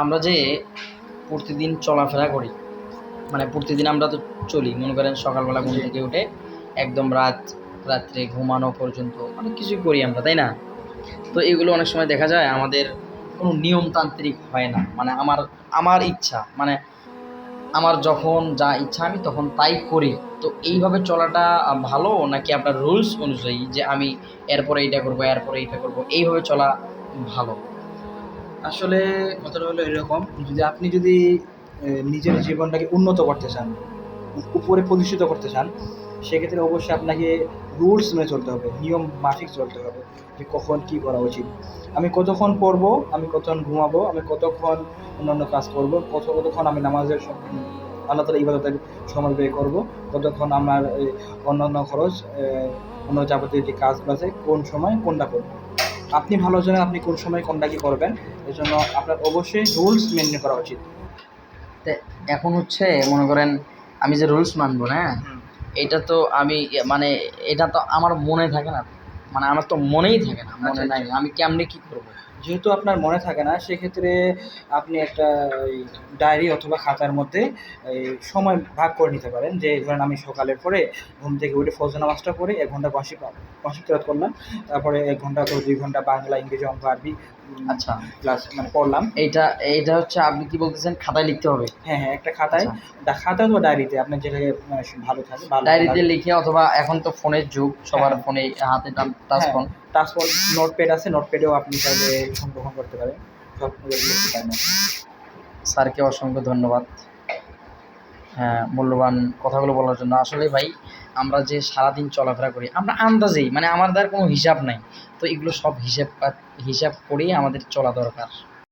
আমরা যে প্রতিদিন চলাফেরা করি, মানে প্রতিদিন আমরা তো চলি, মনে করেন সকালবেলা ঘুম থেকে উঠে একদম রাত্রে ঘুমানো পর্যন্ত অনেক কিছুই করি আমরা, তাই না? তো এগুলো অনেক সময় দেখা যায় আমাদের কোনো নিয়মতান্ত্রিক হয় না। মানে আমার আমার ইচ্ছা, মানে আমার যখন যা ইচ্ছা আমি তখন তাই করি। তো এইভাবে চলাটা ভালো, নাকি আপনার রুলস অনুযায়ী যে আমি এরপরে এইটা করবো, এরপরে এইটা করবো, এইভাবে চলা ভালো? আসলে কথাটা হলো এরকম, আপনি যদি নিজের জীবনটাকে উন্নত করতে চান, উপরে প্রতিষ্ঠিত করতে চান, সেক্ষেত্রে অবশ্যই আপনাকে রুলস মেনে চলতে হবে, নিয়ম মাফিক চলতে হবে, যে কখন কি করা উচিত। আমি কতক্ষণ পড়বো, আমি কতক্ষণ ঘুমাবো, আমি কতক্ষণ অন্যান্য কাজ করবো, কতক্ষণ আমি নামাজের আল্লাহ তাআলা ইবাদতের সময় ব্যয় করবো, কতক্ষণ আমার অন্যান্য খরচ, অন্য যাবতীয় যে কাজগুলো আছে, কোন সময় কোনটা করবো। আপনি ভালো জানেন আপনি কোন সময় কোনটা কি করবেন, এজন্য আপনার অবশ্যই রুলস মেনে করা উচিত। তে এখন হচ্ছে মনে করেন আমি যে রুলস মানবো না, এটা তো আমি মানে এটা তো আমার মনে থাকে না, মানে আমার তো মনেই থাকে না, মনে আচ্ছা, নাই, আচ্ছা। আমি কেমনে কি করবো? যেহেতু আপনার মনে থাকে না, সেক্ষেত্রে আপনি একটা ডায়েরি অথবা খাতার মধ্যে এই সময় ভাগ করে নিতে পারেন, যে ধরেন আমি সকালের পরে ঘুম থেকে উঠে ফজর নামাজটা পড়ে ১ ঘন্টা বার্ষিক তেলাওয়াত করলাম, তারপরে ১ ঘন্টা অথবা ২ ঘন্টা বাংলা, ইংরেজি, অঙ্ক, আরবি আচ্ছা, ক্লাস মানে পড়লাম। এইটা এইটা হচ্ছে আপনি কি বলতেছেন, খাতায় লিখতে হবে? হ্যাঁ, হ্যাঁ, একটা খাতায়, আচ্ছা, খাতায় অথবা ডায়েরিতে আপনার যেটাকে ভালো থাকে, ভালো ডায়েরিতে লাগে। লিখে, অথবা এখন তো ফোনের যুগ, হ্যাঁ, সবার হ্যাঁ, ফোনে হাতে টাচ হ্যাঁ, ফোন। তারপর নোটপ্যাড আছে, নোটপ্যাডেও আপনি চাইলে সংরক্ষণ করতে পারেন সব লিখতে পারেন। স্যারকে অসংখ্য ধন্যবাদ, হ্যাঁ, মূল্যবান কথাগুলো বলার জন্য। আসলে ভাই, আমরা যে সারাদিন চলাফেরা করি আমরা আন্দাজেই, মানে আমাদের কোনো হিসাব নাই। তো এগুলো সব হিসাব করেই আমাদের চলা দরকার।